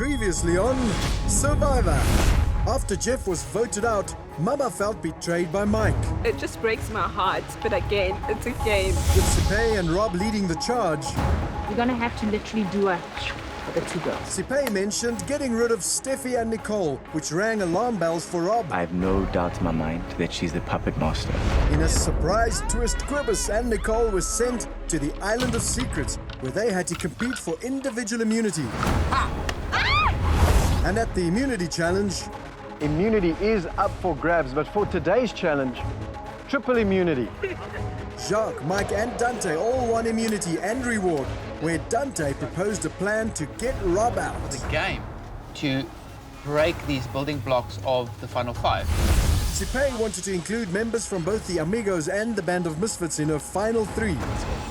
Previously on Survivor. After Jeff was voted out, Mama felt betrayed by Mike. It just breaks my heart, but again, it's a game. With Sipe and Rob leading the charge, You're gonna have to literally do a for the two girls. Sipe mentioned getting rid of Steffi and Nicole, which rang alarm bells for Rob. I have no doubt in my mind that she's the puppet master. In a surprise twist, Quibus and Nicole were sent to the Island of Secrets, where they had to compete for individual immunity. And at the immunity challenge, Immunity is up for grabs, but for today's challenge, triple immunity. Jacques, Mike and Dante all won immunity and reward, where Dante proposed a plan to get Rob out. The game to break these building blocks of the final five. Sipe wanted to include members from both the Amigos and the Band of Misfits in her final three.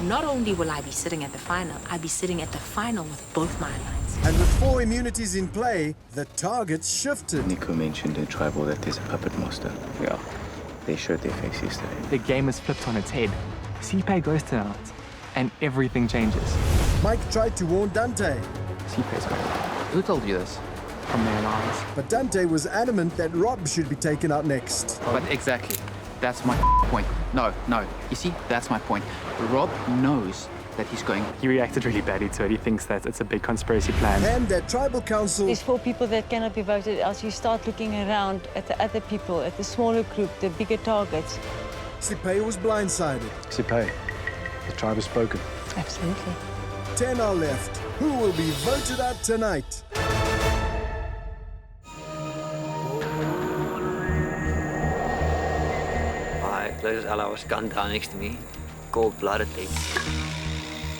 Not only will I be sitting at the final, I'll be sitting at the final with both my allies. And with 4 immunities in play, the targets shifted. Nico mentioned in Tribal that there's a puppet master. Yeah, they showed their face yesterday. The game is flipped on its head. Sipe goes tonight, and everything changes. Mike tried to warn Dante, Sipe's going. Who told you this? From their lies. but Dante was adamant that Rob should be taken out next. But exactly, that's my point. No. You see, that's my point. Rob knows that he's going. He reacted really badly to it. He thinks that it's a big conspiracy plan. And that tribal council, There's 4 people that cannot be voted out. You start looking around at the other people, at the smaller group, the bigger targets. Sipe was blindsided. Sipe, the tribe has spoken. Absolutely. 10 are left. Who will be voted out tonight? My closest ally was gunned down next to me, cold-bloodedly.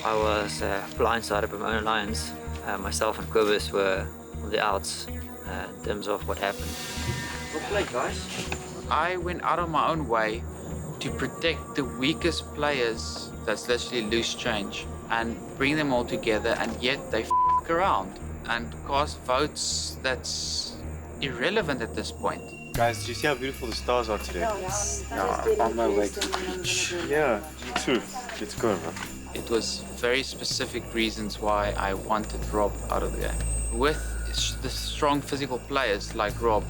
I was blindsided by my own alliance. Myself and Quibus were on the outs in terms of what happened. Well played, guys. I went out of my own way to protect the weakest players that's literally loose change and bring them all together, and yet they f around and cast votes that's irrelevant at this point. Guys, did you see how beautiful the stars are today? No, I'm on my way to the beach. Yeah, me too. Let's go, man. It was very specific reasons why I wanted Rob out of the game. With the strong physical players like Rob,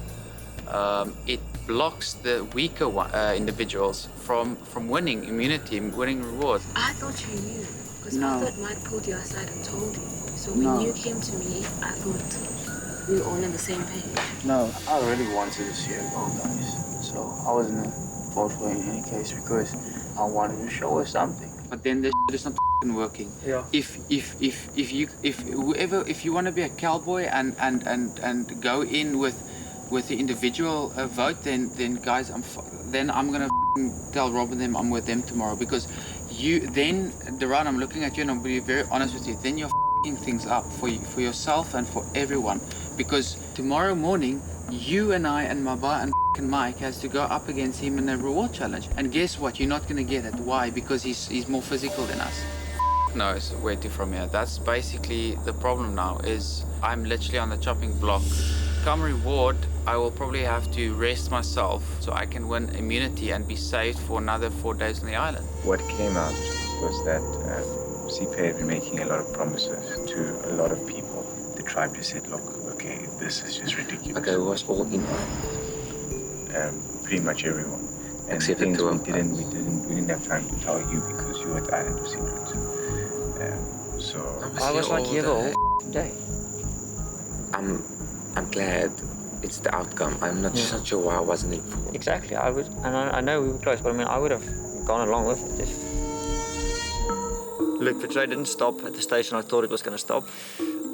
it blocks the weaker individuals from winning immunity, winning rewards. I thought you knew, because No. I thought Mike pulled you aside and told you. So when you came to me, I thought we were all on the same page. No, I really wanted to see her go, guys. So I wasn't vote in any case because I wanted to show her something. But then this is not working. Yeah. If you want to be a cowboy and go in with the individual vote, then guys, then I'm gonna tell Rob and them I'm with them tomorrow, because Duran, I'm looking at you and I'm being very honest with you. Then you're things up for yourself and for everyone, because tomorrow morning you and I and Maba and Mike has to go up against him in a reward challenge, and guess what? You're not gonna get it. Why? Because he's more physical than us. Knows where to from here. That's basically the problem now. Is I'm literally on the chopping block. Come reward, I will probably have to rest myself so I can win immunity and be saved for another 4 days on the island. What came out was that Sipe had been making a lot of promises to a lot of people. The tribe just said, look, okay, this is just ridiculous. Okay, it was all in. Pretty much everyone. And Except things the two we didn't have time to tell you because you were at the Island of Secrets. I was like here the whole day. I'm glad it's the outcome. I'm not so sure why I wasn't informed. Exactly. I know we were close, but I mean, I would have gone along with it if... Look, the trade didn't stop at the station I thought it was going to stop.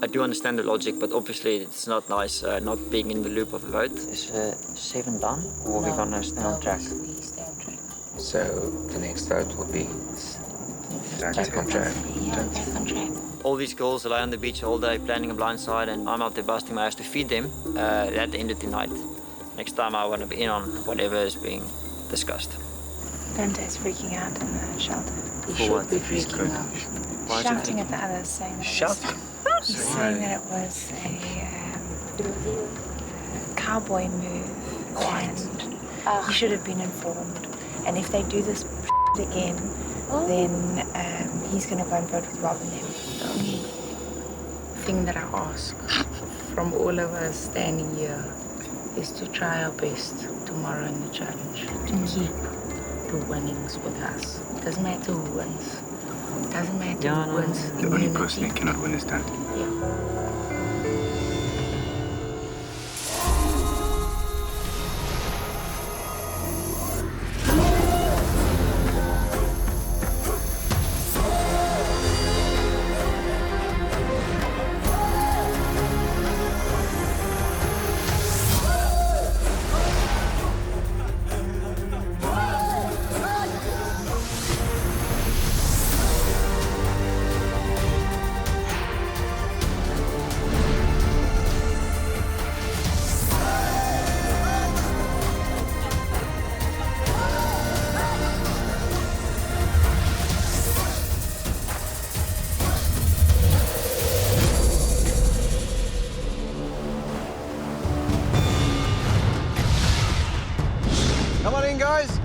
I do understand the logic, but obviously it's not nice not being in the loop of the vote. Is 7 done, or are we going to stay on track? So the next vote will be back on track. All these girls lie on the beach all day planning a blindside, and I'm out there busting my ass to feed them. That ended tonight. Next time I want to be in on whatever is being discussed. Dante's freaking out in the shelter. He should be freaking out. Why is he Shouting at the others, saying that Shouting? He's saying that it was a cowboy move and you should have been informed. And if they do this again, then he's going to go and vote with Rob and them. The only thing that I ask from all of us standing here is to try our best tomorrow in the challenge to keep the winnings with us. Doesn't matter who wins. Doesn't matter who wins. The only person who cannot win is Dante. Come on in, guys.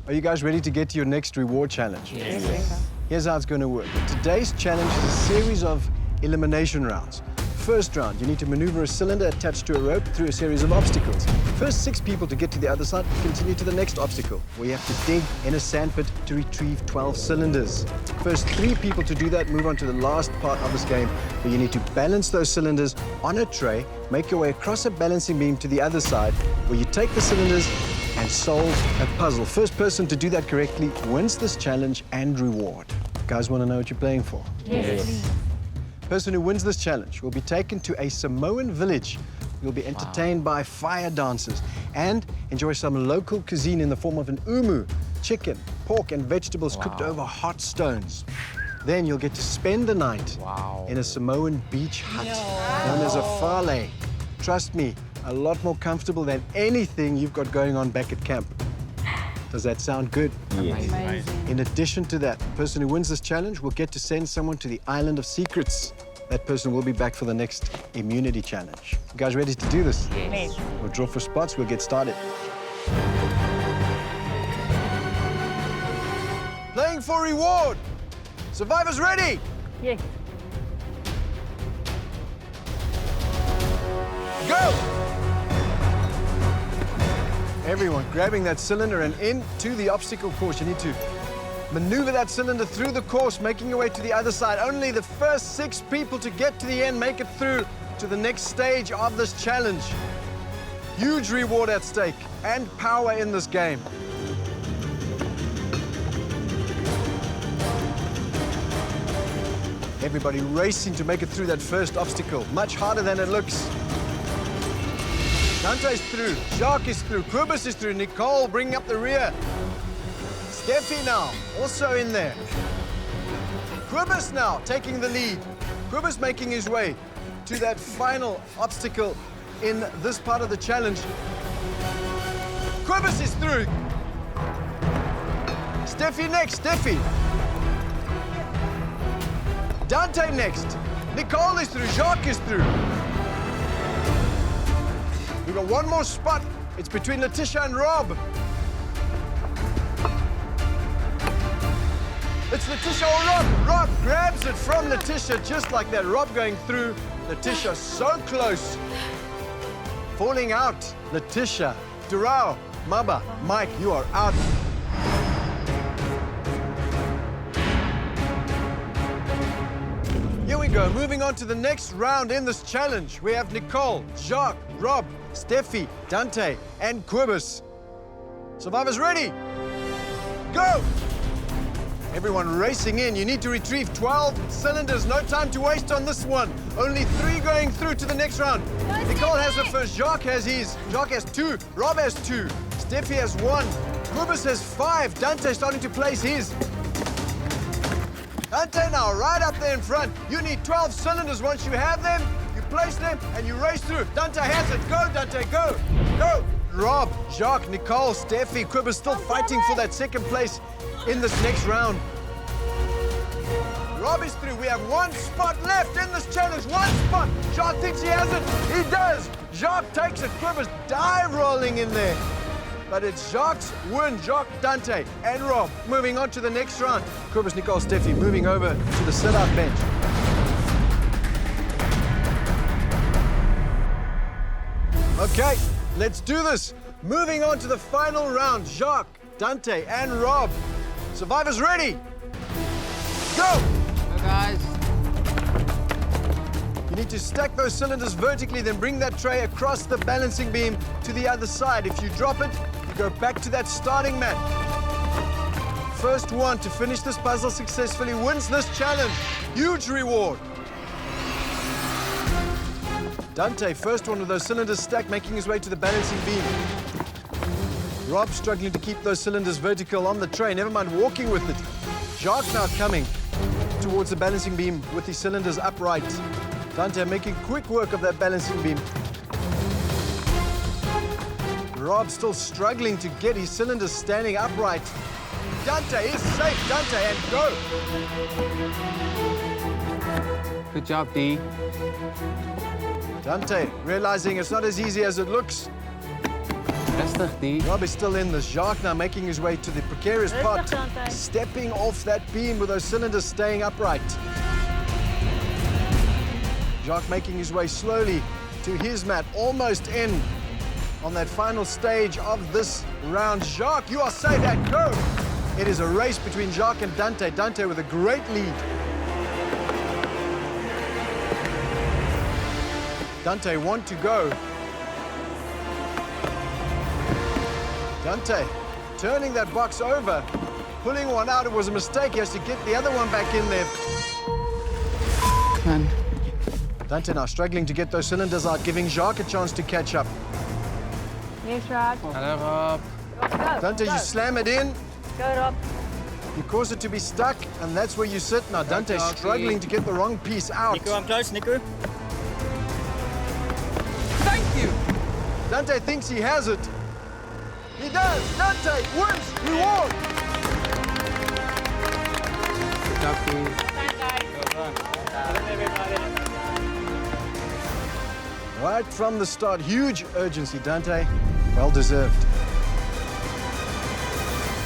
Are you guys ready to get to your next reward challenge? Yes. Here's how it's going to work. Today's challenge is a series of elimination rounds. First round, you need to maneuver a cylinder attached to a rope through a series of obstacles. First 6 people to get to the other side continue to the next obstacle, where you have to dig in a sandpit to retrieve 12 cylinders. First 3 people to do that move on to the last part of this game, where you need to balance those cylinders on a tray, make your way across a balancing beam to the other side, where you take the cylinders and solve a puzzle. First person to do that correctly wins this challenge and reward. Guys want to know what you're playing for? Yes. Person who wins this challenge will be taken to a Samoan village. You'll be entertained by fire dancers and enjoy some local cuisine in the form of an umu, chicken, pork and vegetables cooked over hot stones. Then you'll get to spend the night in a Samoan beach hut known as a fale. Trust me, a lot more comfortable than anything you've got going on back at camp. Does that sound good? Yes. Amazing. In addition to that, the person who wins this challenge will get to send someone to the Island of Secrets. That person will be back for the next immunity challenge. You guys ready to do this? Yes. We'll draw for spots, we'll get started. Playing for reward. Survivors ready? Yes. Go! Everyone grabbing that cylinder and into the obstacle course. You need to maneuver that cylinder through the course, making your way to the other side. Only the first 6 people to get to the end make it through to the next stage of this challenge. Huge reward at stake and power in this game. Everybody racing to make it through that first obstacle. Much harder than it looks. Dante's through, Jacques is through, Kubus is through, Nicole bringing up the rear. Steffi now, also in there. Kubus now taking the lead. Kubus making his way to that final obstacle in this part of the challenge. Kubus is through. Steffi next, Steffi. Dante next. Nicole is through, Jacques is through. We've got one more spot. It's between Letitia and Rob. It's Letitia or Rob. Rob grabs it from Letitia just like that. Rob going through. Letitia so close. Falling out. Letitia. Durao. Maba. Mike, you are out. Here we go. Moving on to the next round in this challenge. We have Nicole, Jacques, Rob, Steffi, Dante, and Kubus. Survivors ready? Go! Everyone racing in. You need to retrieve 12 cylinders. No time to waste on this one. Only 3 going through to the next round. Nicole has her first. Jacques has his. Jacques has 2. Rob has 2. Steffi has 1. Kubus has 5. Dante starting to place his. Dante now, right up there in front. You need 12 cylinders. Once you have them, you place them and you race through. Dante has it. Go, Dante, go. Go. Rob, Jacques, Nicole, Steffi, Kubus still fighting for that second place in this next round. Rob is through. We have 1 spot left in this challenge. 1 spot. Jacques thinks he has it. He does. Jacques takes it. Kubus dive rolling in there. but it's Jacques win. Jacques, Dante, and Rob moving on to the next round. Cobus, Nicole, Steffi moving over to the sit-out bench. Okay, let's do this. Moving on to the final round. Jacques, Dante, and Rob. Survivors ready? Go! Go, guys. You need to stack those cylinders vertically, then bring that tray across the balancing beam to the other side. If you drop it, you go back to that starting mat. First one to finish this puzzle successfully wins this challenge. Huge reward. Dante, first one with those cylinders stacked, making his way to the balancing beam. Rob struggling to keep those cylinders vertical on the tray, never mind walking with it. Jacques now coming towards the balancing beam with his cylinders upright. Dante making quick work of that balancing beam. Rob still struggling to get his cylinders standing upright. Dante is safe. Dante, and go. Good job, D. Dante realizing it's not as easy as it looks. Rustig, D. Rob is still in this. Jacques now making his way to the precarious part, stepping off that beam with those cylinders staying upright. Jacques making his way slowly to his mat, almost in on that final stage of this round. Jacques, you are safe, and go! It is a race between Jacques and Dante. Dante with a great lead. Dante want to go. Dante turning that box over, pulling one out. It was a mistake. He has to get the other one back in there. Man. Dante now struggling to get those cylinders out, giving Jacques a chance to catch up. Yes, Rob. Hello, Rob. Go. Dante, you slam it in. Go, Rob. You cause it to be stuck, and that's where you sit. Now Dante struggling to get the wrong piece out. Nico, I'm close, Nico. Thank you. Dante thinks he has it. He does. Dante wins. Reward. Good job, D. Right from the start, huge urgency, Dante. Well deserved.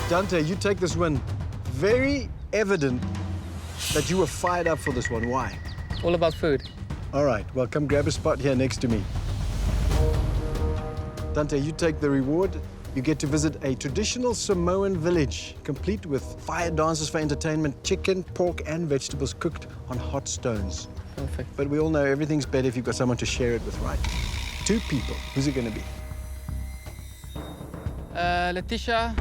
Dante, you take this win. Very evident that you were fired up for this one. Why? All about food. All right, well, come grab a spot here next to me. Dante, you take the reward. You get to visit a traditional Samoan village, complete with fire dances for entertainment, chicken, pork, and vegetables cooked on hot stones. Perfect. But we all know everything's better if you've got someone to share it with, right? 2 people. Who's it going to be? Letitia.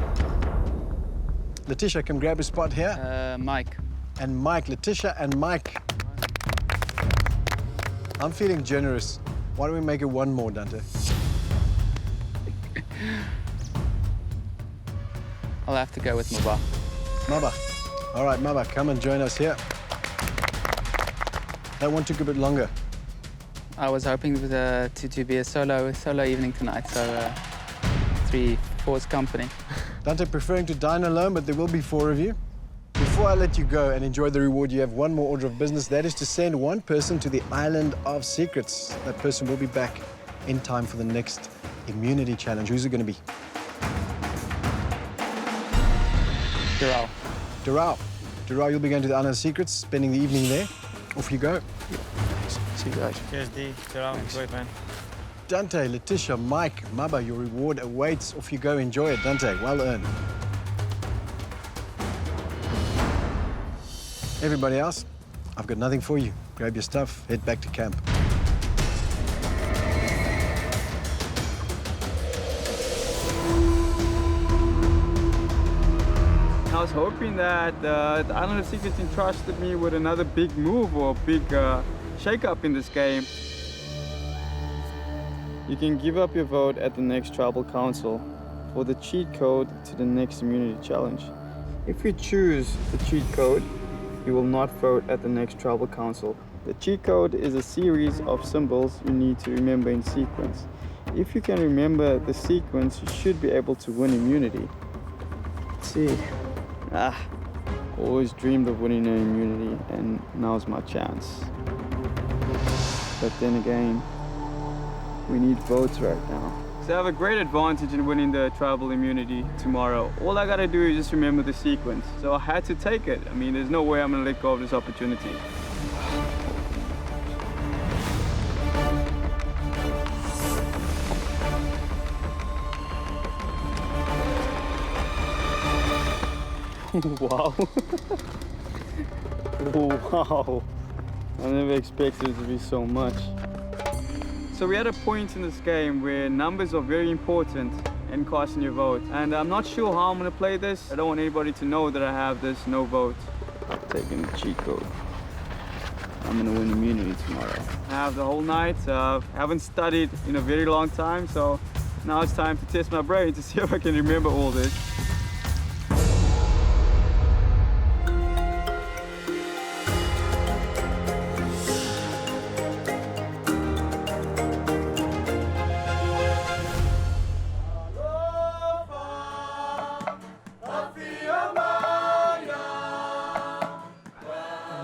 Letitia, come grab a spot here. Mike. And Mike. Letitia and Mike. I'm feeling generous. Why don't we make it one more, Dante? I'll have to go with Maba. Maba. All right, Maba, come and join us here. That one took a bit longer. I was hoping to be a solo evening tonight, so 3-4's company. Dante preferring to dine alone, but there will be 4 of you. Before I let you go and enjoy the reward, you have one more order of business. That is to send one person to the Island of Secrets. That person will be back in time for the next immunity challenge. Who's it going to be? Dural. Dural. Dural, you'll be going to the Island of Secrets, spending the evening there. Off you go. See you guys. Cheers, D. Great, man. Dante, Letitia, Mike, Maba, your reward awaits. Off you go. Enjoy it, Dante. Well earned. Everybody else, I've got nothing for you. Grab your stuff, head back to camp. I was hoping that the Island of Secrets entrusted me with another big move or big shake-up in this game. You can give up your vote at the next Tribal Council for the cheat code to the next immunity challenge. If you choose the cheat code, you will not vote at the next Tribal Council. The cheat code is a series of symbols you need to remember in sequence. If you can remember the sequence, you should be able to win immunity. Let's see. Always dreamed of winning an immunity, and now's my chance. But then again, we need votes right now. So I have a great advantage in winning the tribal immunity tomorrow. All I gotta do is just remember the sequence. So I had to take it. I mean, there's no way I'm gonna let go of this opportunity. Wow. Wow. I never expected it to be so much. So we're at a point in this game where numbers are very important in casting your vote. And I'm not sure how I'm gonna play this. I don't want anybody to know that I have this no vote. Taking the cheat code. I'm gonna win immunity tomorrow. I have the whole night. I haven't studied in a very long time, so now it's time to test my brain to see if I can remember all this.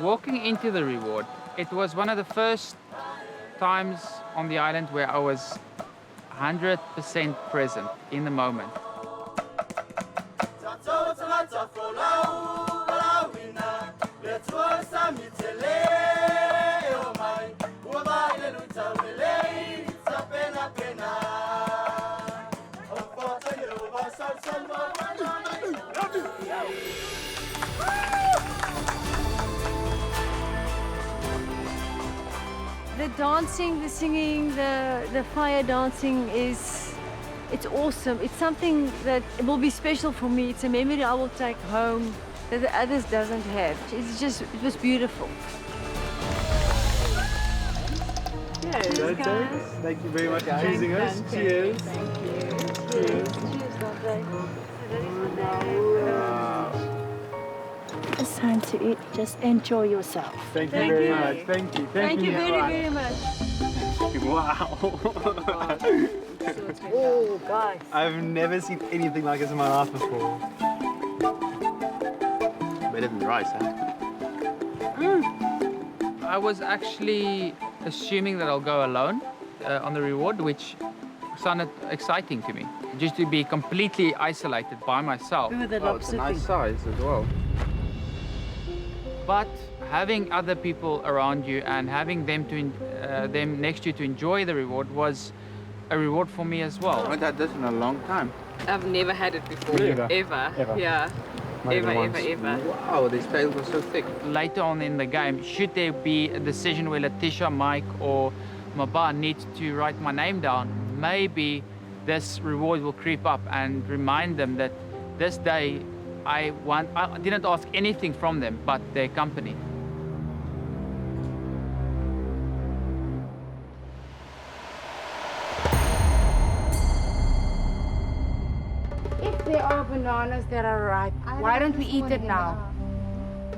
Walking into the reward, it was one of the first times on the island where I was 100% present in the moment. The dancing, the singing, the fire dancing it's awesome. It's something that will be special for me. It's a memory I will take home that the others doesn't have. It was beautiful. Cheers, guys. Thank you very much for choosing us. Cheers. Thank you. Cheers. Cheers, Dante. It's time to eat. Just enjoy yourself. Thank you very much. Thank you. Thank you very, very much. Wow. Oh, guys. I've never seen anything like this in my life before. Better than rice, huh? I was actually assuming that I'll go alone on the reward, which sounded exciting to me. Just to be completely isolated by myself. It's a nice size as well. But having other people around you and having them next to you to enjoy the reward was a reward for me as well. I haven't had this in a long time. I've never had it before. Really? Ever. Yeah. Ever. Wow, these tails were so thick. Later on in the game, should there be a decision where Letitia, Mike, or Maba need to write my name down, maybe this reward will creep up and remind them that this day I didn't ask anything from them but their company. If there are bananas that are ripe, why don't we eat it now?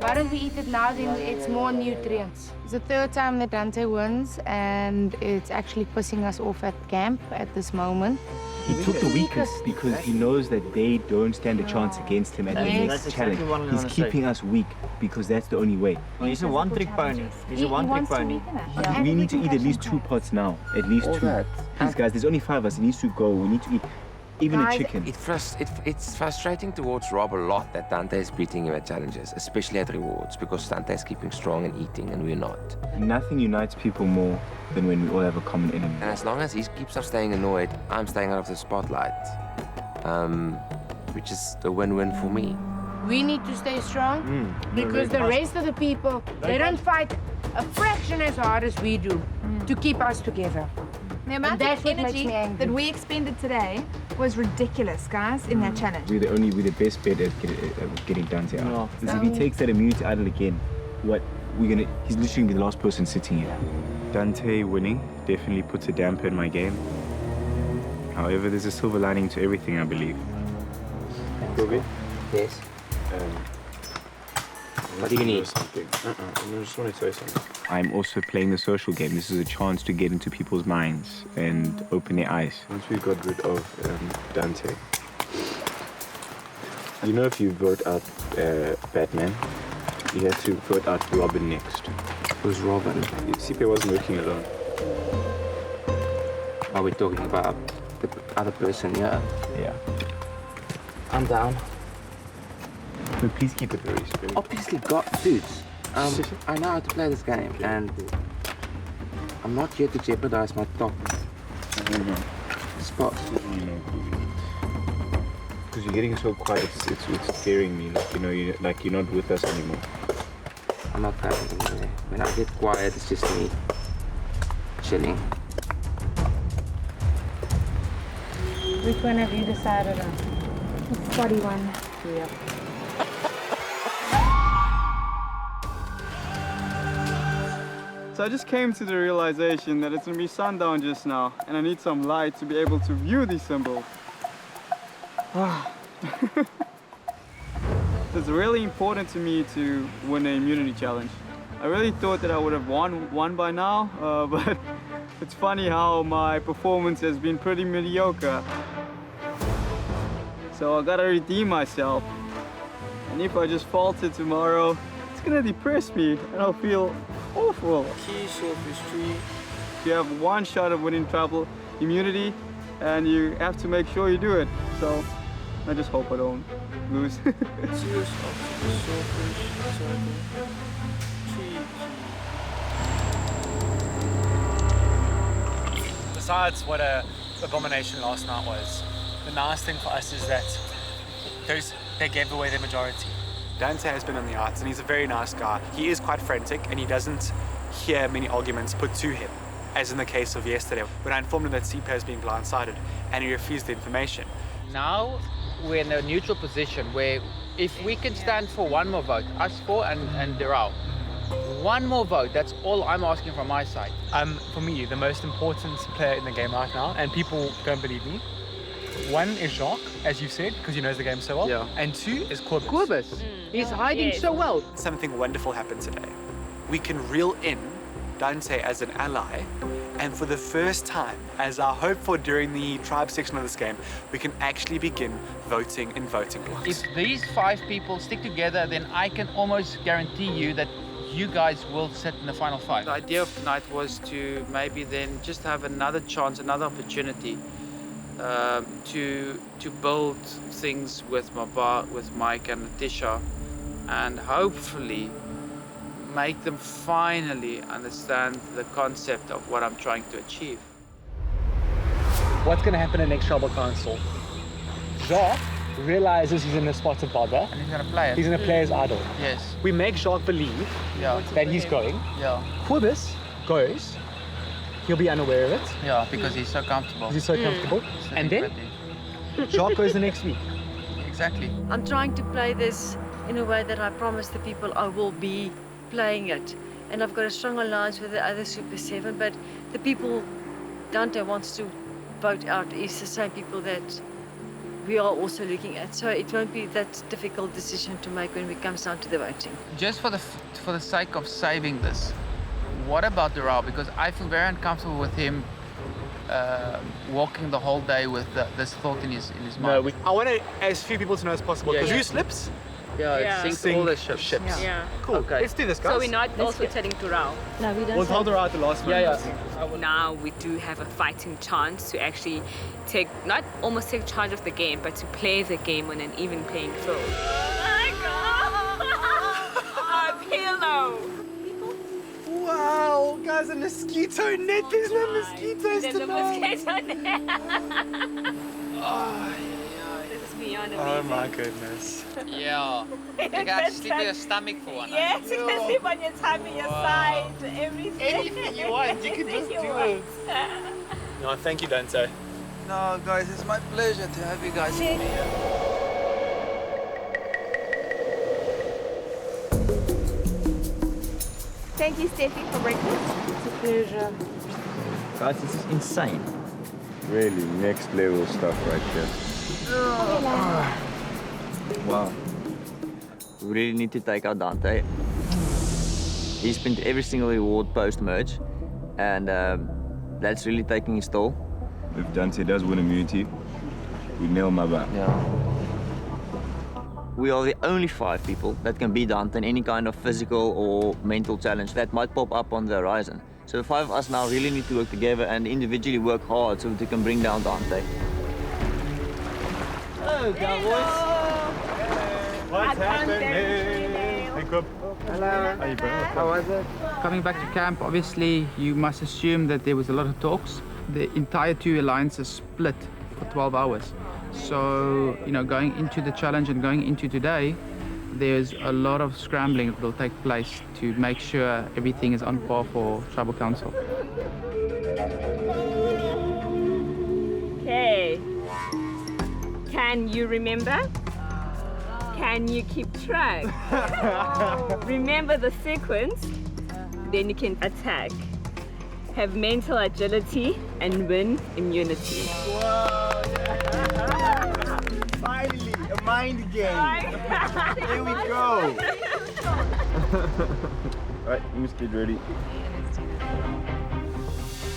Why don't we eat it now, then it's more nutrients. It's the third time that Dante wins, and it's actually pissing us off at camp at this moment. He took the weakest because he knows that they don't stand a chance against him at the next challenge. He's keeping us weak because that's the only way. He's a one-trick pony. He's a one-trick pony. We need to eat at least 2 pots now. At least 2. Please, guys, there's only 5 of us. He needs to go. We need to eat even a chicken. It's frustrating towards Rob a lot that Dante is beating him at challenges, especially at rewards, because Dante is keeping strong and eating and we're not. Nothing unites people more than when we all have a common enemy. And as long as he keeps on staying annoyed, I'm staying out of the spotlight, which is a win-win for me. We need to stay strong because the rest of the people, they don't fight a fraction as hard as we do to keep us together. The amount That's of what makes energy me angry. that we expended today was ridiculous, guys, in that challenge. We're the best bet at getting Dante out. Because if he takes that immunity idle again, he's literally gonna be the last person sitting here. Dante winning definitely puts a damper in my game. However, there's a silver lining to everything, I believe. Kobe? Yes? What do you need? I just want to say something. I'm also playing the social game. This is a chance to get into people's minds and open their eyes. Once we got rid of Dante, you know, if you vote out Batman, you have to vote out Robin next. It was Robin. CP wasn't working alone. Are we talking about the other person, yeah. Yeah. I'm down. But please keep it very straight. Obviously, dudes, I know how to play this game, and I'm not here to jeopardize my top spot. Because you're getting so quiet, it's scaring me. Like, you're not with us anymore. I'm not going anywhere. When I get quiet, it's just me chilling. Which one have you decided on? It's 41. Yeah. So I just came to the realization that it's gonna be sundown just now, and I need some light to be able to view these symbols. It's really important to me to win the immunity challenge. I really thought that I would have won by now, but it's funny how my performance has been pretty mediocre. So I gotta redeem myself. And if I just falter tomorrow, it's gonna depress me and I'll feel awful. Key sophistry. You have one shot of winning travel immunity and you have to make sure you do it. So I just hope I don't lose. Besides what a abomination last night was, the nice thing for us is that they gave away their majority. Dante has been on the outs and he's a very nice guy. He is quite frantic and he doesn't hear many arguments put to him, as in the case of yesterday when I informed him that CP has been blindsided and he refused the information. Now we're in a neutral position where if we can stand for one more vote, us four and Daryl, one more vote, that's all I'm asking from my side. For me, the most important player in the game right now, and people don't believe me, one is Jacques, as you said, because he knows the game so well. Yeah. And two is Corbus. Corbus, he's hiding so well. Something wonderful happened today. We can reel in Dante as an ally, and for the first time, as I hope for during the tribe section of this game, we can actually begin voting in voting blocks. If these 5 people stick together, then I can almost guarantee you that you guys will sit in the final 5. The idea of tonight was to maybe then just have another chance, another opportunity to build things with Mike and Letitia, and hopefully make them finally understand the concept of what I'm trying to achieve. What's going to happen in the next tribal council? Jacques realizes he's in a spot of bother. And he's going to play it. He's going to play his idol. Yes. We make Jacques believe that he's going. Yeah. Corbus goes. He'll be unaware of it. Yeah, because he's so comfortable. He's so comfortable. And then Jacques goes the next week. Exactly. I'm trying to play this in a way that I promise the people I will be playing it. And I've got a strong alliance with the other Super 7, but the people Dante wants to vote out is the same people that we are also looking at. So it won't be that difficult decision to make when it comes down to the voting. Just for the sake of saving this, what about Daryl? Because I feel very uncomfortable with him walking the whole day with this thought in his mind. No, I want as few people to know as possible, because who slips? Yeah, sink all the ships. Yeah. Cool. Okay. Let's do this, guys. So we're not also telling Daryl? No, we don't. We'll tell Daryl at the last minute. Now we do have a fighting chance to actually not almost take charge of the game, but to play the game on an even playing field. Oh my God! A pillow! Wow, guys, a mosquito net. There's no mosquitoes There's a mosquito net. This is beyond amazing. Oh my goodness. Yeah. You can sleep in your stomach for one night. Yes, you can sleep on your tummy, your side, everything. Anything you want, you can just do it. No, thank you, Dante. No, guys, it's my pleasure to have you guys here. Thank you, Steffi, for breakfast. It's a pleasure. Guys, this is insane. Really next level stuff right here. Wow. We really need to take out Dante. He spent every single reward post-merge, and that's really taking his toll. If Dante does win immunity, we nail my back. Yeah. We are the only 5 people that can beat Dante in any kind of physical or mental challenge that might pop up on the horizon. So the 5 of us now really need to work together and individually work hard so that we can bring down Dante. Hello, cowboys. What's happening? Hey, Coop. Hello. How you bro? How was it? Coming back to camp, obviously, you must assume that there was a lot of talks. The entire 2 alliances split for 12 hours. So, you know, going into the challenge and going into today, there's a lot of scrambling that will take place to make sure everything is on par for Tribal Council. Okay. Can you remember? Can you keep track? Remember the sequence, then you can attack. Have mental agility and win immunity. Whoa! Finally, a mind game. Here we go. Alright, let me get ready.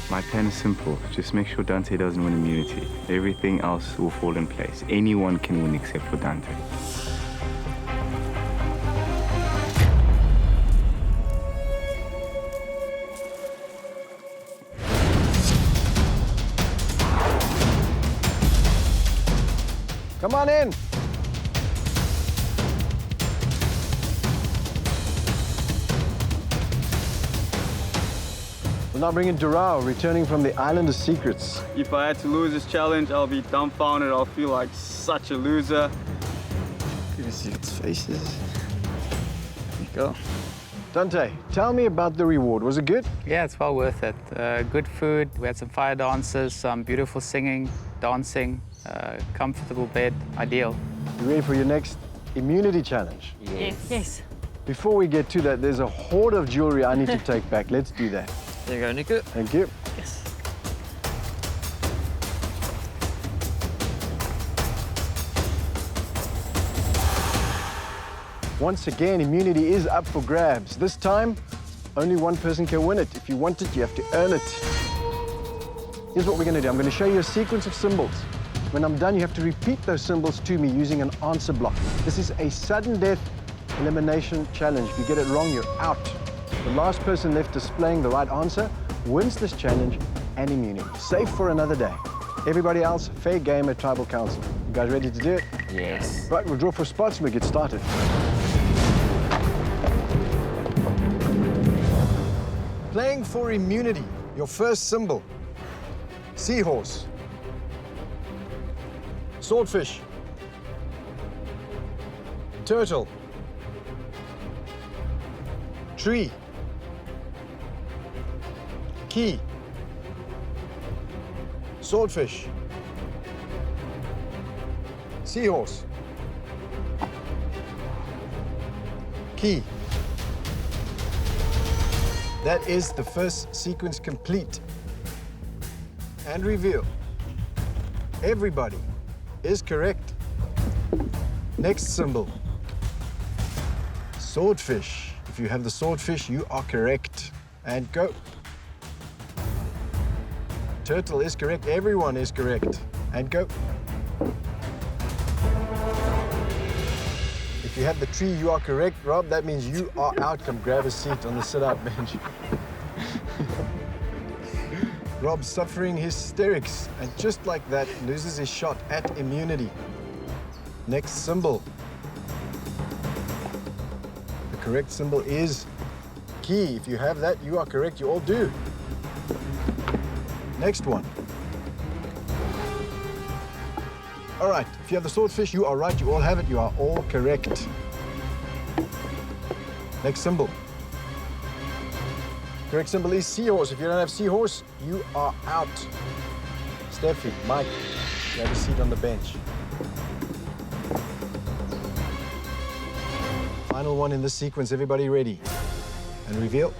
My plan is simple. Just make sure Dante doesn't win immunity. Everything else will fall in place. Anyone can win except for Dante. Come on in. We'll now bring in Durao, returning from the Island of Secrets. If I had to lose this challenge, I'll be dumbfounded. I'll feel like such a loser. Can you see its faces? There you go. Dante, tell me about the reward. Was it good? Yeah, it's well worth it. Good food, we had some fire dances, some beautiful singing, dancing, comfortable bed, ideal. You ready for your next immunity challenge? Yes. Yes. Before we get to that, there's a hoard of jewelry I need to take back. Let's do that. There you go, Nico. Thank you. Yes. Once again, immunity is up for grabs. This time, only one person can win it. If you want it, you have to earn it. Here's what we're going to do. I'm going to show you a sequence of symbols. When I'm done, you have to repeat those symbols to me using an answer block. This is a sudden death elimination challenge. If you get it wrong, you're out. The last person left displaying the right answer wins this challenge and immunity. Safe for another day. Everybody else, fair game at Tribal Council. You guys ready to do it? Yes. Right, we'll draw for spots and we'll get started. Playing for immunity, your first symbol. Seahorse. Swordfish. Turtle. Tree. Key. Swordfish. Seahorse. Key. That is the first sequence complete. And reveal. Everybody is correct. Next symbol. Swordfish. If you have the swordfish, you are correct. And go. Turtle is correct. Everyone is correct. And go. If you have the tree, you are correct, Rob. That means you are out. Come grab a seat on the sit-out bench. Rob's suffering hysterics, and just like that, loses his shot at immunity. Next symbol. The correct symbol is key. If you have that, you are correct. You all do. Next one. All right, if you have the swordfish, you are right. You all have it. You are all correct. Next symbol. Correct symbol is seahorse. If you don't have seahorse, you are out. Steffi, Mike, you have a seat on the bench. Final one in this sequence. Everybody ready? And reveal.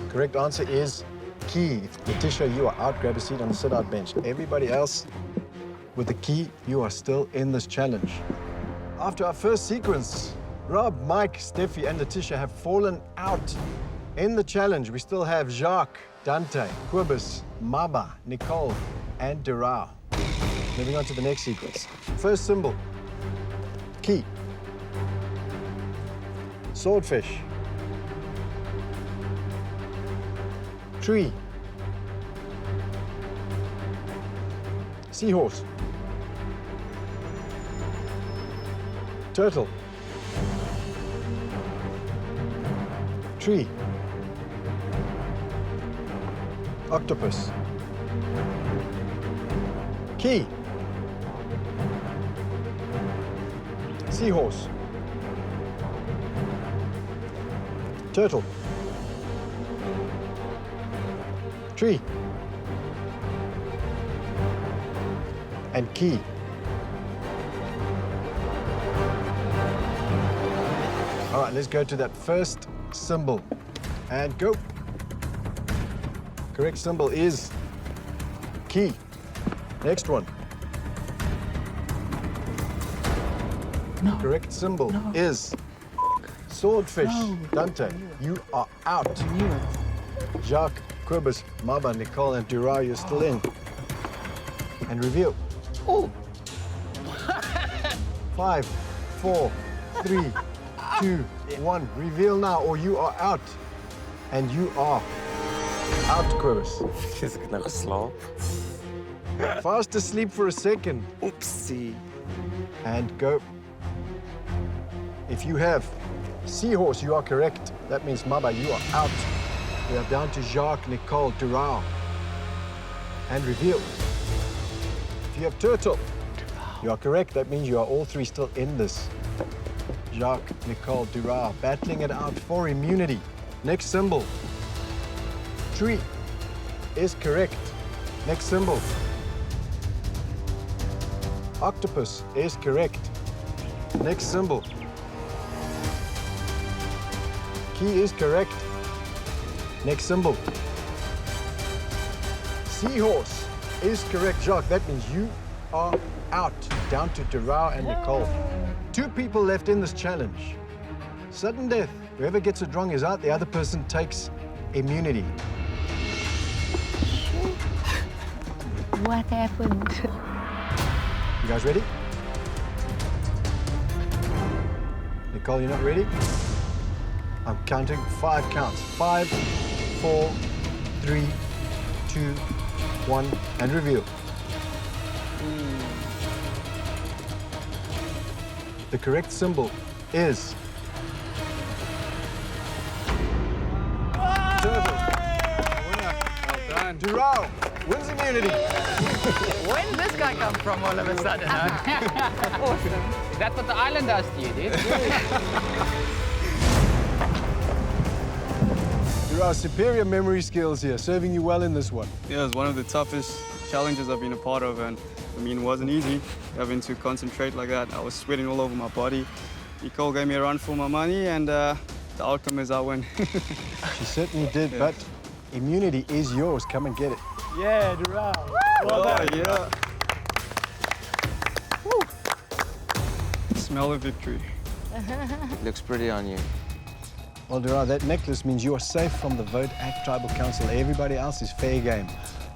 Correct answer is key. If Letitia, you are out, grab a seat on the sit-out bench. Everybody else with the key, you are still in this challenge. After our first sequence, Rob, Mike, Steffi, and Letitia have fallen out. In the challenge, we still have Jacques, Dante, Quibus, Maba, Nicole, and Durao. Moving on to the next sequence. First symbol, key. Swordfish. Tree. Seahorse. Turtle. Tree. Octopus. Key. Seahorse. Turtle. Tree. And key. All right, let's go to that first symbol. And go. Correct symbol is key. Next one. No. Correct symbol is swordfish. No. Dante, you are out. Jacques, Quibus, Maba, Nicole, and Durai, you're still in. And reveal. Oh. 5, 4, 3, 2, 1. Reveal now, or you are out. And you are out, Quibus. Is ek nou geslaap? Fast asleep for a second. Oopsie. And go. If you have seahorse, you are correct. That means Maba, you are out. We are down to Jacques, Nicole, Durao. And reveal. If you have turtle, you are correct. That means you are all three still in this. Jacques, Nicole, Durao, battling it out for immunity. Next symbol. Tree is correct. Next symbol. Octopus is correct. Next symbol. Key is correct. Next symbol. Seahorse is correct, Jacques. That means you are out. Down to Durao and Nicole. 2 people left in this challenge. Sudden death. Whoever gets it wrong is out. The other person takes immunity. What happened? You guys ready? Nicole, you're not ready? I'm counting 5 counts. 5, 4, 3, 2, 1, and reveal. The correct symbol is turtle. Well done. Durao wins immunity. Where did this guy come from all of a sudden? Awesome. Is that what the island does to you, dude? Durao, superior memory skills here, serving you well in this one. Yeah, it was one of the toughest challenges I've been a part of, and I mean, it wasn't easy having to concentrate like that. I was sweating all over my body. Nicole gave me a run for my money, and the outcome is I win. She certainly did, but immunity is yours. Come and get it. Yeah, Durao. Well done. Yeah. Woo. Smell the victory. Looks pretty on you. Well, Durao, that necklace means you are safe from the vote at Tribal Council. Everybody else is fair game.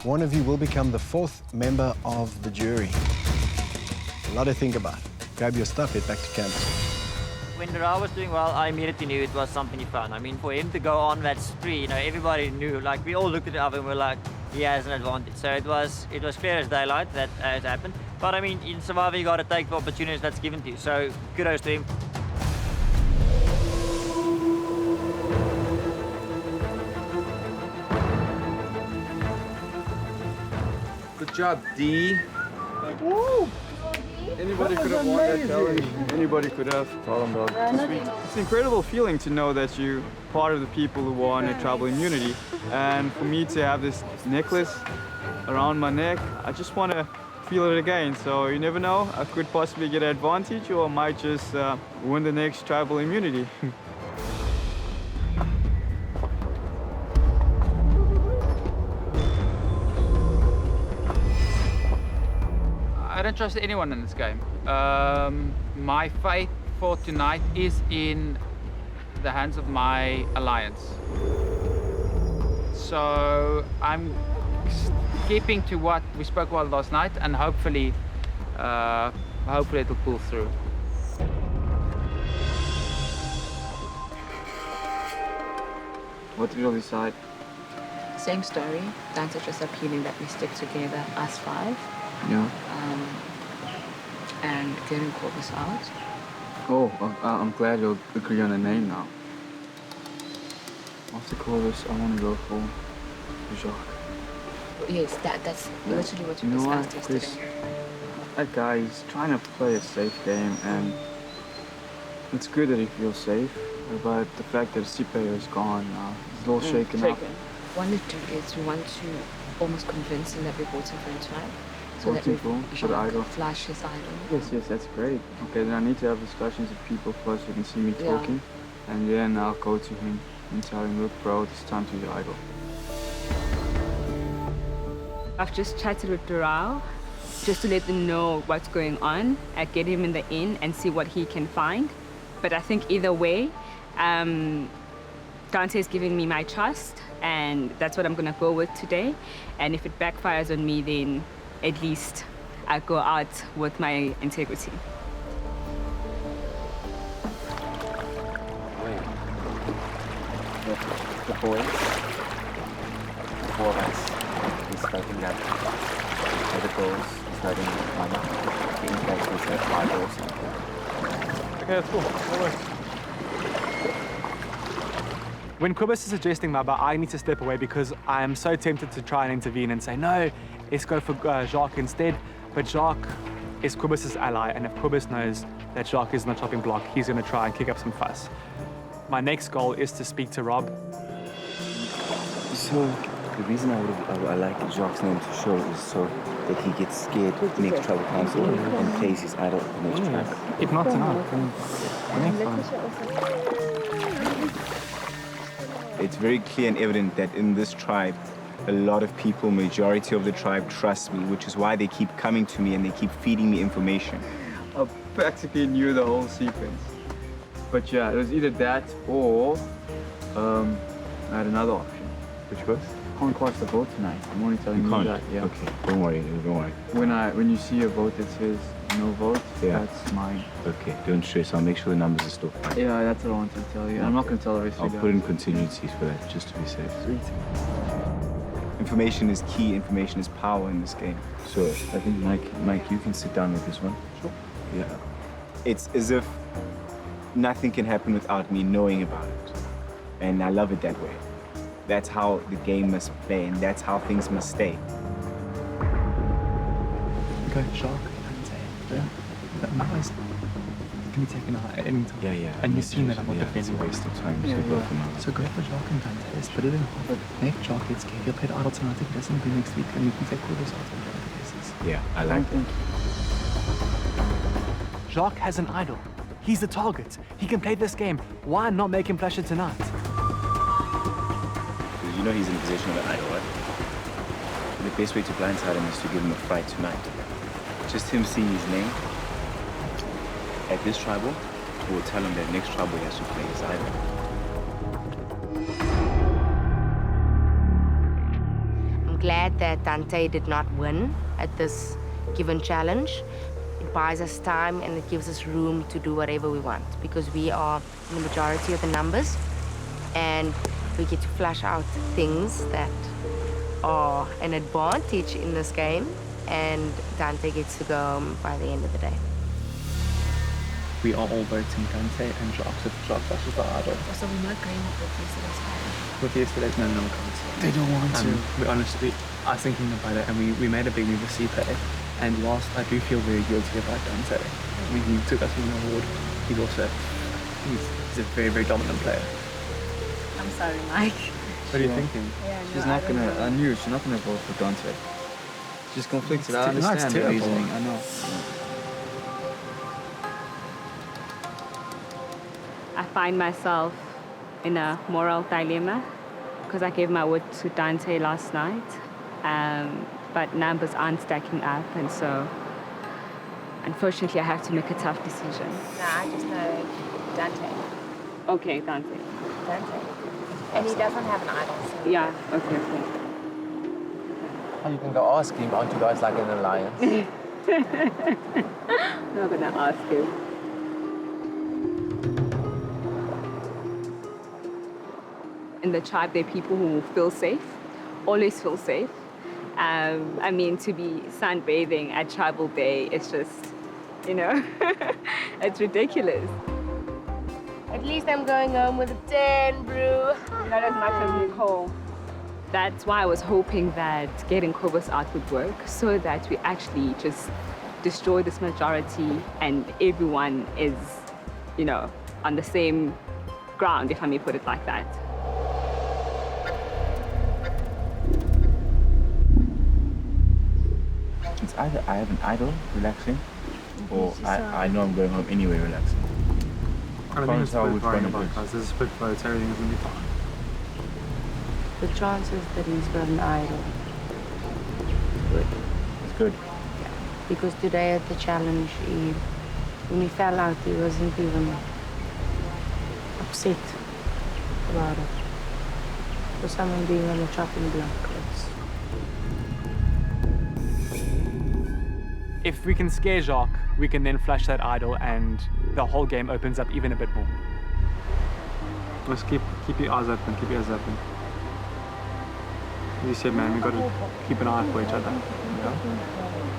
One of you will become the 4th member of the jury. A lot to think about. Grab your stuff, head back to camp. When Durao was doing well, I immediately knew it was something he found. I mean, for him to go on that spree, you know, everybody knew. Like, we all looked at each other and were like, he has an advantage. So it was clear as daylight that it happened. But I mean, in Survivor, you got to take the opportunities that's given to you. So kudos to him. Good job, D. Woo! Anybody could have won that challenge. Anybody could have. It's an incredible feeling to know that you're part of the people who won a tribal immunity. And for me to have this necklace around my neck, I just want to feel it again. So you never know, I could possibly get an advantage, or I might just win the next tribal immunity. I don't trust anyone in this game. My fate for tonight is in the hands of my alliance. So I'm keeping to what we spoke about last night, and hopefully it'll pull through. What did you decide? Same story. Dante just appealing that we stick together, us 5. Yeah. And getting Corbus out. Oh, I'm glad you'll agree on a name now. After Corbus, I want to go for Jacques. Yes, that's literally what we You know what, discussed Chris? yesterday. That guy is trying to play a safe game, and it's good that he feels safe. But the fact that Stipe is gone now, he's a little shaken up. What we do is we want to almost convince him that we're voting for him tonight. So that Voting for the idol. flash his idol. Yes, that's great. Okay, then I need to have discussions with people first so you can see me talking. And then I'll go to him and tell him, look, bro, it's time to be idol. I've just chatted with Betrayal just to let them know what's going on, get him in the inn and see what he can find. But I think either way, Dante is giving me my trust, and that's what I'm gonna go with today. And if it backfires on me, then at least I go out with my integrity. The boy, the 4 of us, is fighting that. The girls is fighting Mama. The infections is idol or something. Okay, that's cool. That works. When Quibus is suggesting Maba, I need to step away because I am so tempted to try and intervene and say, no, let's go for Jacques instead. But Jacques is Quibus's ally, and if Quibus knows that Jacques is on the chopping block, he's going to try and kick up some fuss. My next goal is to speak to Rob. So, the reason I like Jacques' name to show is so that he gets scared next tribal council and plays his idol at the next tribe. If not tonight, then next time. It's very clear and evident that in this tribe, a lot of people, majority of the tribe, trust me, which is why they keep coming to me and they keep feeding me information. I practically knew the whole sequence. But yeah, it was either that or I had another option. Which was? I can't cast the vote tonight. I'm only telling you that. Yeah. Okay, don't worry. When you see a vote that says no vote, that's mine. Okay, don't stress. I'll make sure the numbers are still fine. Yeah, that's what I wanted to tell you. I'm not going to tell the rest of you I'll put in contingencies for that, just to be safe. Sweet. Information is key. Information is power in this game. So I think, Mike, you can sit down with this one. Sure. Yeah. It's as if nothing can happen without me knowing about it. And I love it that way. That's how the game must play, and that's how things must stay. Okay, Jacques, yeah. Nice. Can be taken out at any time. Yeah. And you've seen that I'm not defending. It's a waste of time. Yeah, So go for now. So go for Jacques and Dante, split it in half. Make Jacques gets scared. He'll play the idol tonight. If he doesn't, be next week, and we can take Quibus out on the other cases. Yeah, I like that. Jacques has an idol. He's the target. He can play this game. Why not make him flash it tonight? You know he's in possession of an idol, right? The best way to blindside him is to give him a fright tonight. Just him seeing his name at this tribal will tell him that next tribal he has to play his idol. I'm glad that Dante did not win at this given challenge. It buys us time and it gives us room to do whatever we want because we are in the majority of the numbers and we get to flash out things that are an advantage in this game, and Dante gets to go home by the end of the day. We are all voting Dante and Jacques, so Jacques flashes the idol. So we're not going with yesterday's idol. With yesterday's, no, can't. They don't want to. We honestly, I was thinking about it, and we made a big move with CPay. And whilst I do feel very guilty about Dante, I mean, he took us an award. He's also, he's a very, very dominant player. I'm sorry, Mike. What are you thinking? Yeah, She's not gonna. I knew she's not gonna vote for Dante. She's conflicted. I understand the reasoning. I know. I find myself in a moral dilemma because I gave my word to Dante last night, but numbers aren't stacking up, and so unfortunately I have to make a tough decision. Nah, I just know Dante. Okay, Dante. Dante. And he doesn't have an idol. So Yeah, okay. Oh, you can go ask him, aren't you guys like an alliance? I'm not gonna ask him. In the tribe, there are people who feel safe always feel safe. I mean, to be sunbathing at Tribal Day, it's just, it's ridiculous. At least I'm going home with a 10, bro. Not as much as Nicole. That's why I was hoping that getting Kobus out would work, so that we actually just destroy this majority and everyone is, on the same ground, if I may put it like that. It's either I have an idol relaxing, or I know I'm going home anyway relaxing. I don't think it's worth worrying about, guys. There's a split vote, everything is going to be fine. The chances that he's got an idol. It's good. Yeah. Because today at the challenge, when he fell out, he wasn't even upset about it. For someone being on a chopping block. If we can scare Jacques, we can then flash that idol and the whole game opens up even a bit more. Just keep your eyes open, keep your eyes open. As you said, man, we've got to keep an eye out for each other. Yeah?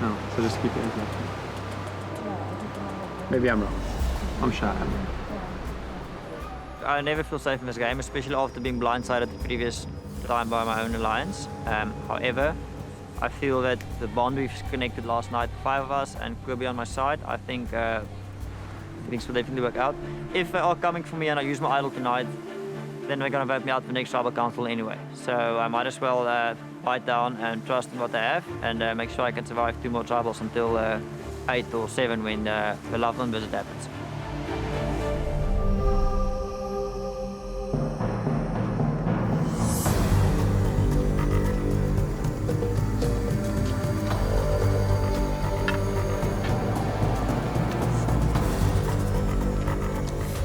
No, so just keep your eyes open. Maybe I'm wrong. I'm sure I'm wrong. I never feel safe in this game, especially after being blindsided the previous time by my own alliance. However, I feel that the bond we've connected last night, 5 of us and Kirby on my side, I think things will definitely work out. If they are coming for me and I use my idol tonight, then they're going to vote me out for the next tribal council anyway. So I might as well bite down and trust in what they have and make sure I can survive 2 more tribals until 8 or 7 when the Loveland visit happens.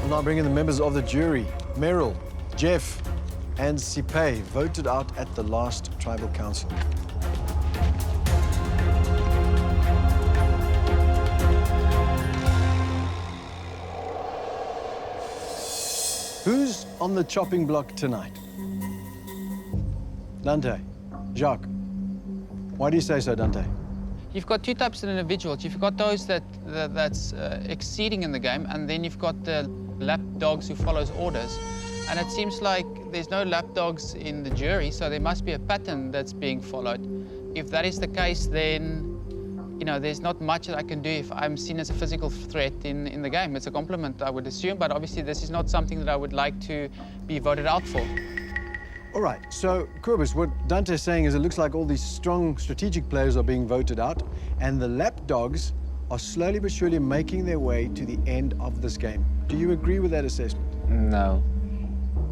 Now bringing the members of the jury. Meryl, Jeff, and Sipe voted out at the last tribal council. Who's on the chopping block tonight? Dante, Jacques. Why do you say so, Dante? You've got 2 types of individuals. You've got those that's exceeding in the game, and then you've got the lap dogs who follows orders. And it seems like there's no lap dogs in the jury, so there must be a pattern that's being followed. If that is the case, then there's not much that I can do if I'm seen as a physical threat in the game. It's a compliment, I would assume, but obviously this is not something that I would like to be voted out for. All right, so Kobus, what Dante's saying is it looks like all these strong strategic players are being voted out, and the lapdogs are slowly but surely making their way to the end of this game. Do you agree with that assessment? No.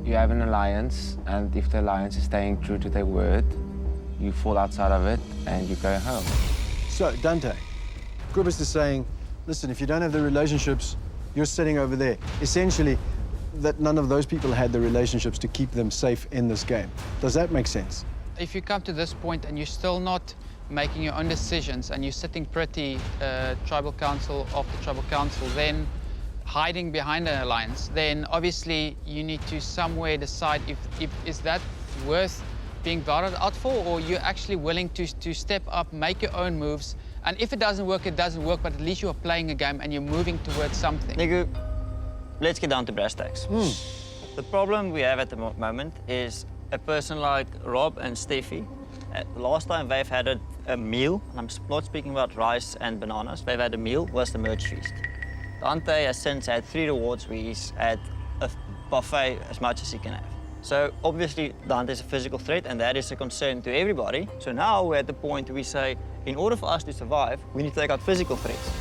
You have an alliance, and if the alliance is staying true to their word, you fall outside of it and you go home. So, Dante, Kobus is saying, listen, if you don't have the relationships, you're sitting over there. Essentially, that none of those people had the relationships to keep them safe in this game. Does that make sense? If you come to this point and you're still not making your own decisions and you're sitting pretty tribal council after tribal council, then hiding behind an alliance, then obviously you need to somewhere decide if is that worth being voted out for, or you're actually willing to step up, make your own moves, and if it doesn't work, it doesn't work, but at least you're playing a game and you're moving towards something. Nigu, let's get down to brass tacks. The problem we have at the moment is a person like Rob and Steffi. The last time they've had a meal, and I'm not speaking about rice and bananas, they've had a meal, was the merch feast. Dante has since had 3 rewards where he's had a buffet as much as he can have. So obviously Dante is a physical threat, and that is a concern to everybody. So now we're at the point where we say, in order for us to survive, we need to take out physical threats.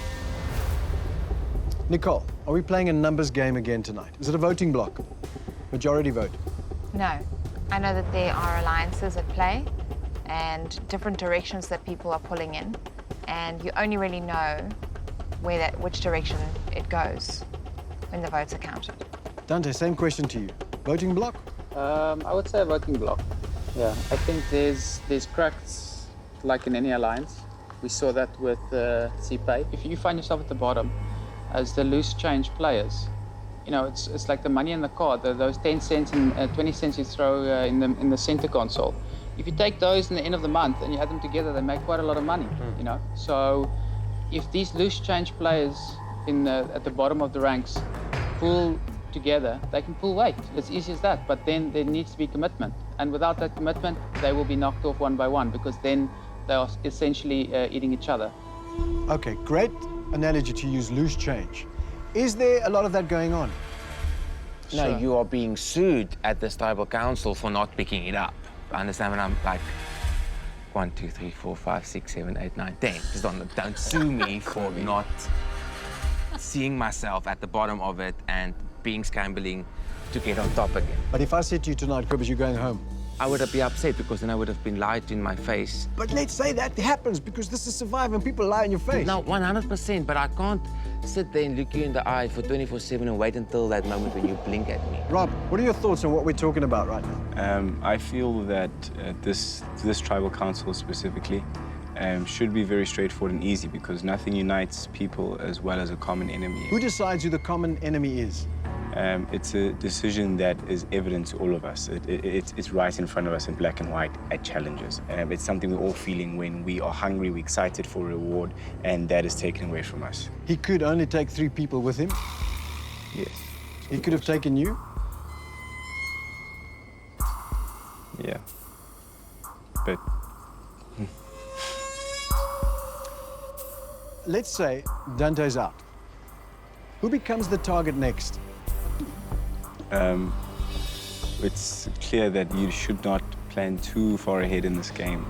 Nicole, are we playing a numbers game again tonight? Is it a voting block? Majority vote? No. I know that there are alliances at play and different directions that people are pulling in, and you only really know which direction it goes when the votes are counted. Dante, same question to you. Voting block? I would say a voting block. Yeah, I think there's cracks like in any alliance. We saw that with CPay. If you find yourself at the bottom as the loose change players, it's like the money in the car, those 10 cents and 20 cents you throw in the center console. if you take those in the end of the month and you add them together, they make quite a lot of money, you know. So if these loose change players at the bottom of the ranks pull together, they can pull weight. It's easy as that. But then there needs to be commitment. And without that commitment, they will be knocked off one by one, because then they are essentially eating each other. Okay, great analogy to use loose change. Is there a lot of that going on? No, Sure. you are being sued at this tribal council for not picking it up. I understand when I'm like 1, 2, 3, 4, 5, 6, 7, 8, 9, 10. Just don't sue me for not seeing myself at the bottom of it and being scrambling to get on top again. But if I said to you tonight, Quibbers, you're going home, I would be upset because then I would have been lied to in my face. but let's say that happens because this is Survivor and people lie in your face. No, 100%, but I can't sit there and look you in the eye for 24/7 and wait until that moment when you blink at me. Rob, what are your thoughts on what we're talking about right now? I feel that this tribal council specifically should be very straightforward and easy, because nothing unites people as well as a common enemy. Who decides who the common enemy is? It's a decision that is evident to all of us. It's right in front of us in black and white at challenges. It's something we're all feeling when we are hungry, we're excited for a reward, and that is taken away from us. He could only take 3 people with him. Yes. He could have taken you. Yeah. But Let's say Dante's out. Who becomes the target next? it's clear that you should not plan too far ahead in this game.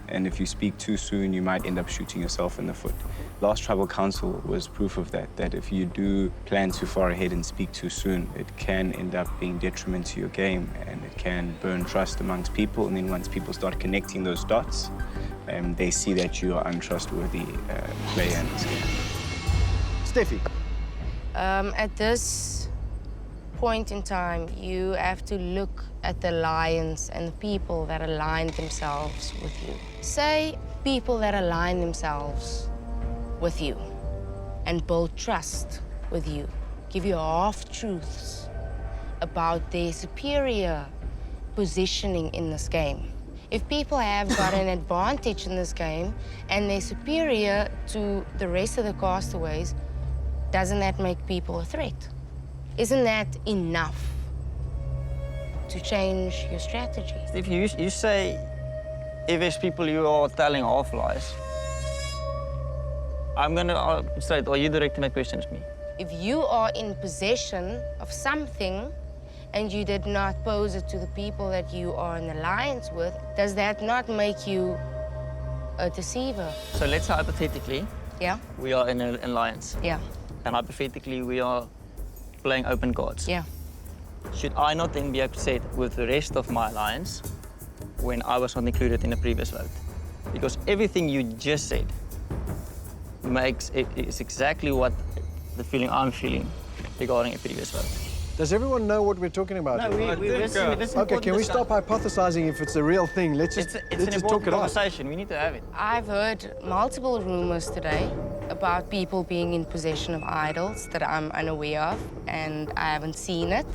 And if you speak too soon, you might end up shooting yourself in the foot. Last Tribal Council was proof of that if you do plan too far ahead and speak too soon, it can end up being detriment to your game, and it can burn trust amongst people. And then once people start connecting those dots, they see that you are untrustworthy player in this game. Steffi. At this point in time, you have to look at the alliance and the people that align themselves with you. Say people that align themselves with you and build trust with you, give you half-truths about their superior positioning in this game. If people have got an advantage in this game and they're superior to the rest of the castaways, doesn't that make people a threat? Isn't that enough to change your strategy? If you say if there's people you are telling half lies, I'm gonna straight, or you directing my question to me. If you are in possession of something and you did not pose it to the people that you are in alliance with, does that not make you a deceiver? So let's say hypothetically, Yeah? we are in an alliance. Yeah. And hypothetically, we are playing open cards. Yeah. Should I not then be upset with the rest of my alliance when I was not included in the previous vote? Because everything you just said is exactly what the feeling I'm feeling regarding a previous vote. Does everyone know what we're talking about? No, Okay, can we stop hypothesizing if it's a real thing? Let's just, It's let's an just talk important it out. conversation. We need to have it. I've heard multiple rumors today about people being in possession of idols that I'm unaware of, and I haven't seen it.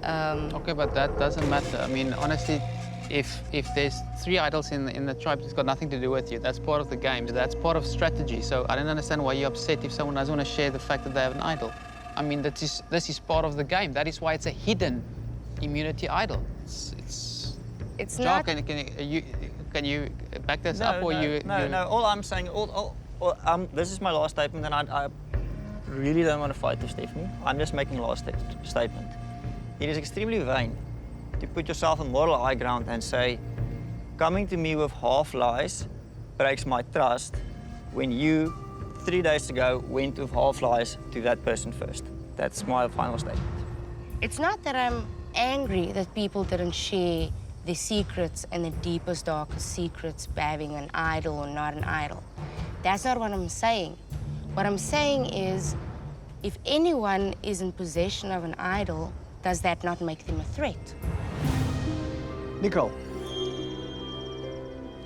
Okay, but that doesn't matter. I mean, honestly, if there's 3 idols in the tribe, it's got nothing to do with you. That's part of the game. That's part of strategy. So I don't understand why you're upset if someone doesn't want to share the fact that they have an idol. I mean, this is part of the game. That is why it's a hidden immunity idol. It's Joe, not. Can you back this up, or you? No. All I'm saying, this is my last statement, and I really don't want to fight with Stephanie. I'm just making a last statement. It is extremely vain to put yourself on moral high ground and say, coming to me with half lies breaks my trust, when you 3 days ago went with half lies to that person first. That's my final statement. It's not that I'm angry that people didn't share the secrets and the deepest, darkest secrets by having an idol or not an idol. That's not what I'm saying. What I'm saying is, if anyone is in possession of an idol, does that not make them a threat? Nicole,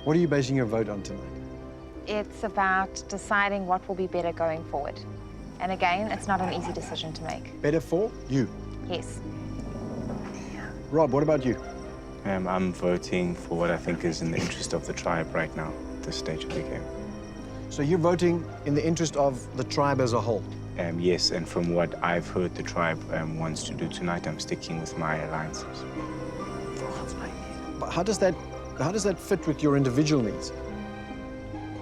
what are you basing your vote on tonight? It's about deciding what will be better going forward. And again, it's not an easy decision to make. Better for you. Yes. Rob, what about you? I'm voting for what I think is in the interest of the tribe right now, at this stage of the game. So you're voting in the interest of the tribe as a whole? Yes, and from what I've heard the tribe wants to do tonight, I'm sticking with my alliances. But how does that fit with your individual needs?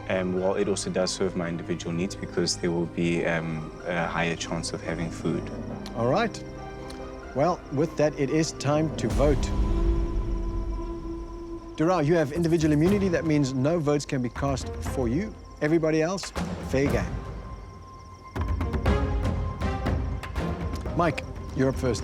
Well, it also does serve my individual needs because there will be a higher chance of having food. All right. Well, with that, it is time to vote. Durao, you have individual immunity. That means no votes can be cast for you. Everybody else, fair game. Mike, you're up first.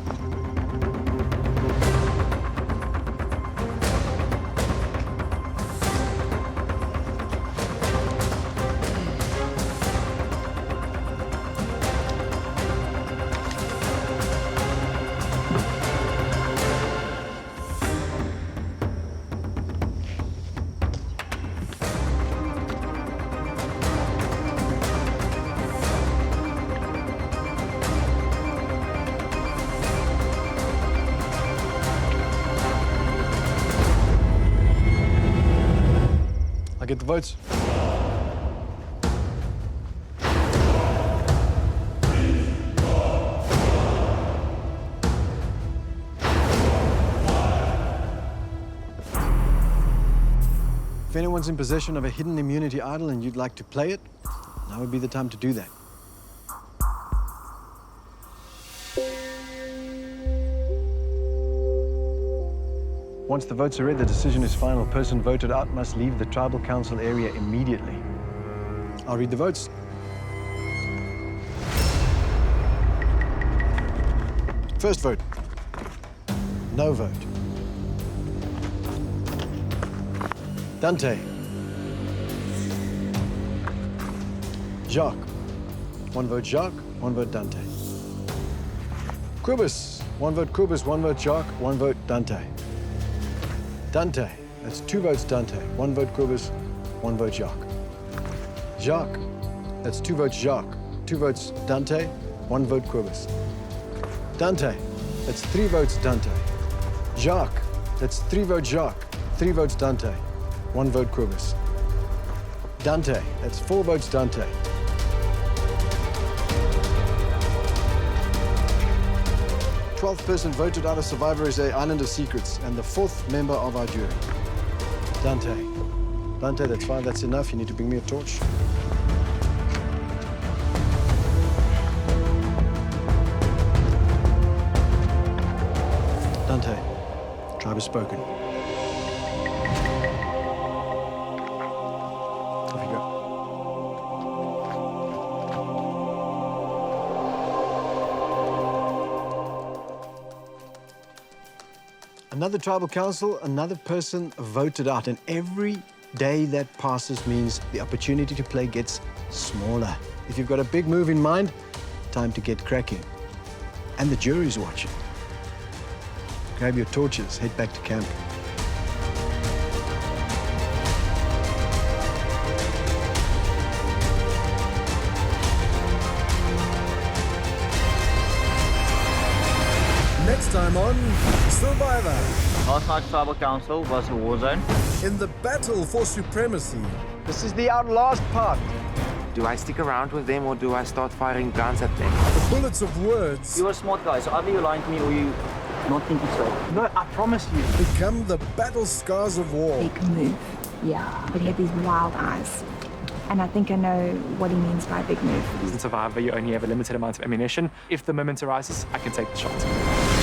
I get the votes. If anyone's in possession of a hidden immunity idol and you'd like to play it, now would be the time to do that. Once the votes are read, the decision is final. Person voted out must leave the tribal council area immediately. I'll read the votes. First vote. No vote. Dante. Jacques. One vote Jacques, one vote Dante. Quibus. One vote Quibus, one vote Jacques, one vote Dante. Dante. That's 2 votes Dante. 1 vote Quibus, 1 vote Jacques. Jacques. That's 2 votes Jacques. 2 votes Dante, 1 vote Quibus. Dante. That's 3 votes Dante. Jacques. That's 3 votes Jacques. 3 votes Dante, 1 vote Quibus. Dante. That's 4 votes Dante. The 12th person voted out of Survivor is a Island of Secrets and the 4th member of our jury. Dante. Dante, that's fine, that's enough. You need to bring me a torch. Dante, tribe has spoken. Off you go. Another tribal council, another person voted out, and every day that passes means the opportunity to play gets smaller. If you've got a big move in mind, time to get cracking. And the jury's watching. Grab your torches, head back to camp. Next time on Survivor. Last night's tribal council was a war zone. In the battle for supremacy. This is the outlast part. Do I stick around with them or do I start firing guns at them? The bullets of words. You're a smart guy, so either you're lying to me or you not thinking straight. No, I promise you. Become the battle scars of war. He can move, yeah, but he had these wild eyes. And I think I know what he means by a big move. In Survivor, you only have a limited amount of ammunition. If the moment arises, I can take the shot.